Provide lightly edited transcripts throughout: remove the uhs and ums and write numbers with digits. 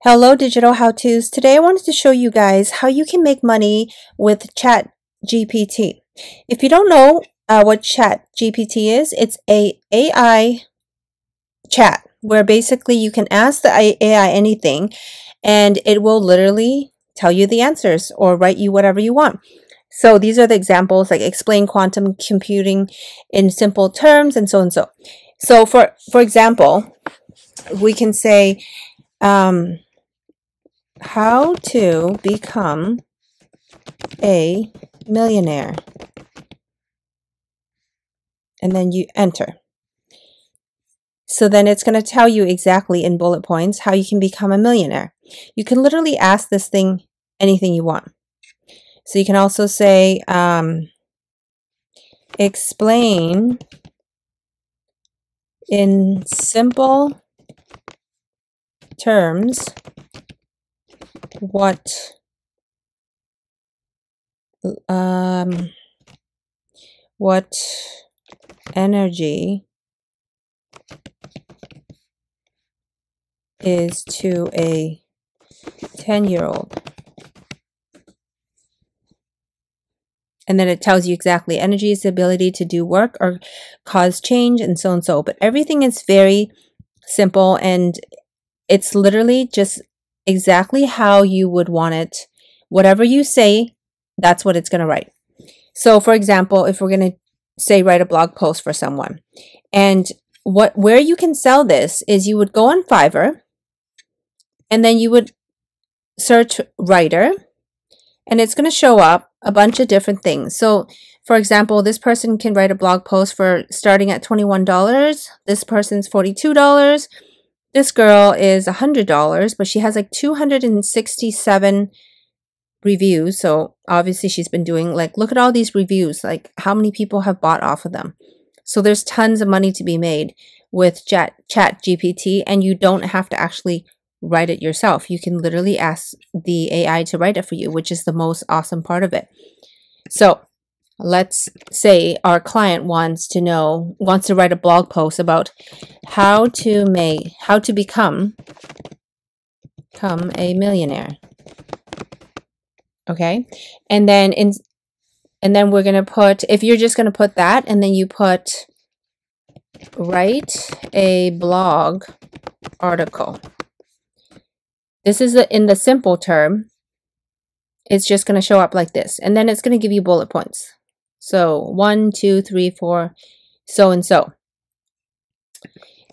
Hello, digital how-tos. Today I wanted to show you guys how you can make money with ChatGPT. If you don't know what ChatGPT is, it's a AI chat where basically you can ask the AI anything and it will literally tell you the answers or write you whatever you want. So these are the examples, like explain quantum computing in simple terms and so and so. So for example, we can say how to become a millionaire, and then you enter. So then it's going to tell you exactly in bullet points how you can become a millionaire. You can literally ask this thing anything you want. So you can also say, explain in simple terms what energy is to a 10-year-old. And then it tells you exactly energy is the ability to do work or cause change and so and so. But everything is very simple and it's literally just exactly how you would want it. Whatever you say, that's what it's going to write. So for example, if we're going to say write a blog post for someone, and where you can sell this is you would go on Fiverr and then you would search writer and it's going to show up a bunch of different things. So for example, this person can write a blog post for starting at $21. This person's $42. This girl is $100, but she has like 267 reviews. So obviously she's been doing, like, look at all these reviews, like how many people have bought off of them. So there's tons of money to be made with ChatGPT, and you don't have to actually write it yourself. You can literally ask the AI to write it for you, which is the most awesome part of it. So let's say our client wants to write a blog post about how to become a millionaire. Okay. And then we're going to put, if you're just going to put that, and then you put write a blog article. This is in the simple term. It's just going to show up like this. And then it's going to give you bullet points. So 1, 2, 3, 4, so and so.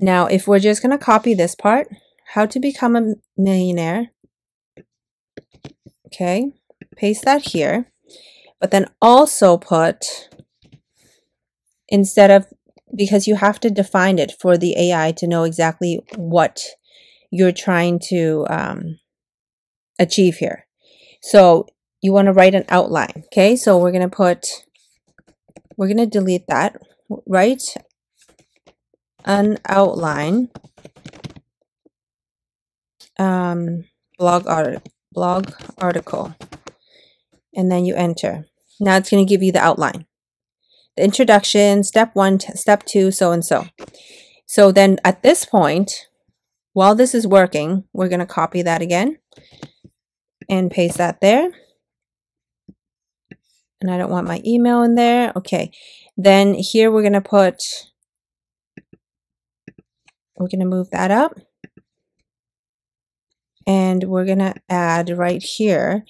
Now, if we're just going to copy this part, how to become a millionaire. Okay, paste that here. But then also put, instead of, because you have to define it for the AI to know exactly what you're trying to achieve here. So you want to write an outline. Okay, so we're going to delete that. Write an outline, blog article, and then you enter. Now it's going to give you the outline, the introduction, step 1, step 2, so and so. So then at this point, while this is working, we're going to copy that again and paste that there. And I don't want my email in there. Okay. Then here we're going to move that up. And we're going to add right here.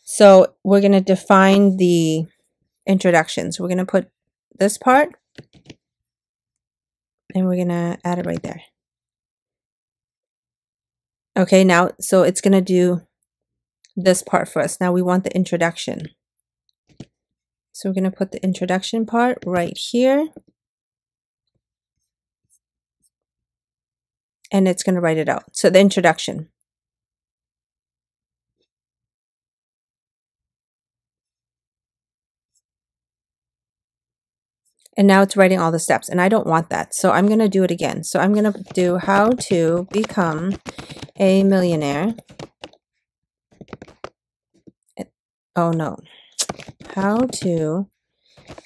So we're going to define the introduction. So we're going to put this part and we're going to add it right there. Okay, now, so it's going to do this part for us. Now we want the introduction. So we're going to put the introduction part right here. And it's going to write it out. So the introduction. And now it's writing all the steps, and I don't want that. So I'm going to do it again. So I'm going to do how to become a millionaire. Oh no. How to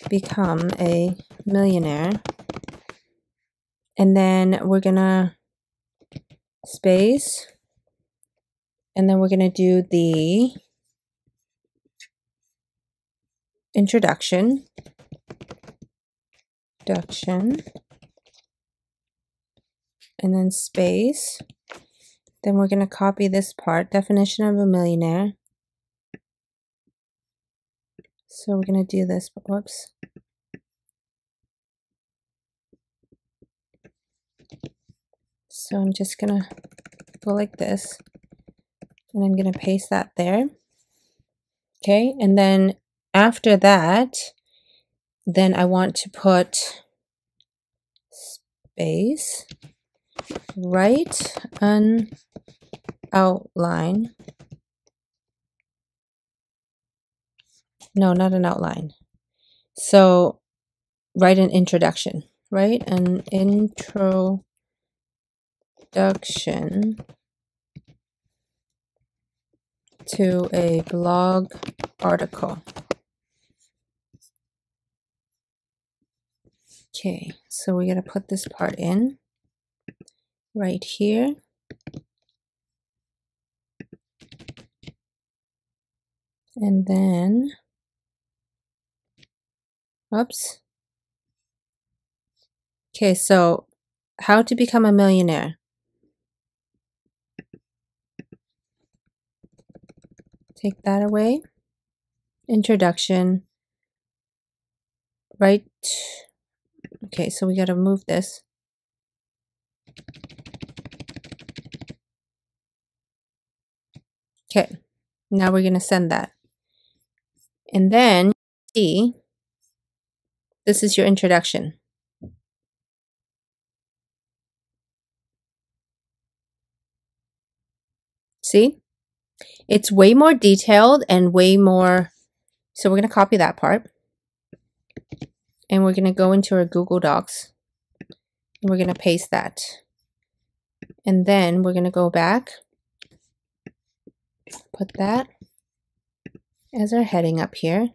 become a millionaire. And then we're going to space And then we're going to do the introduction, and then space. Then we're going to copy this part, definition of a millionaire. So we're going to do this, whoops. So I'm just going to go like this, and I'm going to paste that there. Okay, and then after that, then I want to put space, write an outline. No, not an outline. So write an introduction, right? An introduction to a blog article. Okay, so we're going to put this part in right here. And then, oops. Okay, so how to become a millionaire. Take that away. Introduction. Right. Okay, so we got to move this. Okay, now we're going to send that. And then, see, this is your introduction. See? It's way more detailed and way more. So we're going to copy that part. And we're going to go into our Google Docs. And we're going to paste that. And then we're going to go back. Put that as our heading up here.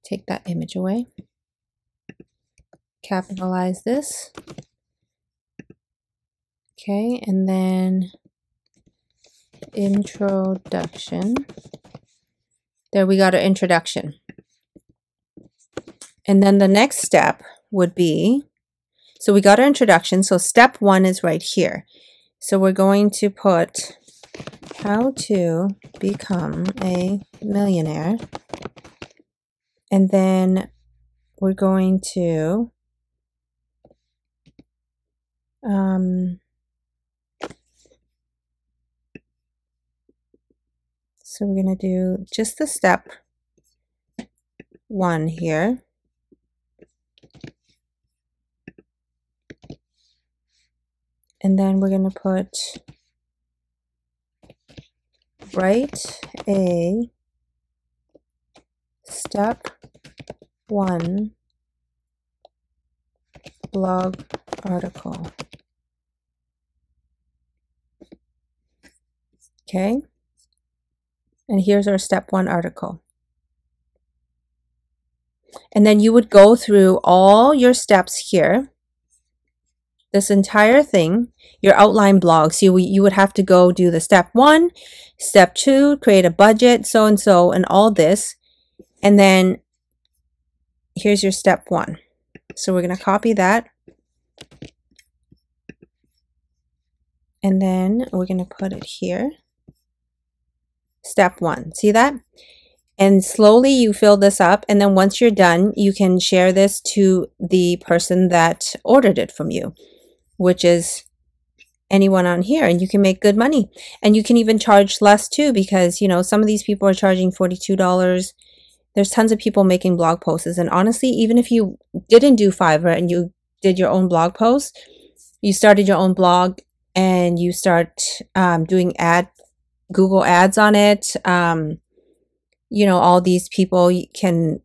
Take that image away. Capitalize this. Okay, and then introduction. There we got our introduction. And then the next step would be, so we got our introduction. So step 1 is right here. So we're going to put how to become a millionaire. And then we're going to so we're going to do just the step 1 here. And then we're going to put write a step 1 blog article. Okay. And here's our step 1 article. And then you would go through all your steps here, this entire thing, your outline blog. So you would have to go do the step 1, step 2, create a budget, so and so, and all this. And then here's your step 1. So we're going to copy that. And then we're going to put it here. Step 1. See that? And slowly you fill this up. And then once you're done, you can share this to the person that ordered it from you, which is anyone on here, and you can make good money. And you can even charge less too, because, you know, some of these people are charging $42. There's tons of people making blog posts. And honestly, even if you didn't do Fiverr and you did your own blog post, you started your own blog and you start doing Google ads on it, you know, all these people can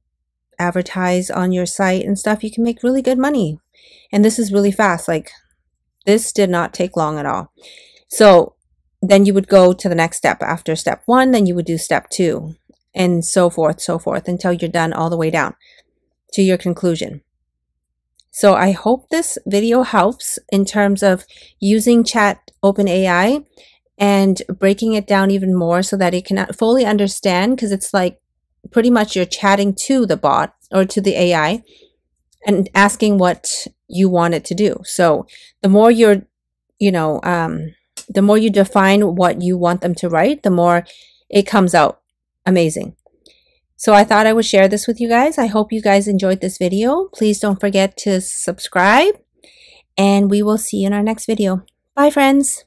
advertise on your site and stuff. You can make really good money. And this is really fast. Like, this did not take long at all. So then you would go to the next step. After step 1, then you would do step 2, and so forth, until you're done all the way down to your conclusion. So I hope this video helps in terms of using OpenAI and breaking it down even more so that it can fully understand, because it's like pretty much you're chatting to the bot or to the AI and asking what you want it to do. So the more you're, the more you define what you want them to write, the more it comes out amazing. So I thought I would share this with you guys. I hope you guys enjoyed this video. Please don't forget to subscribe, and we will see you in our next video. Bye, friends.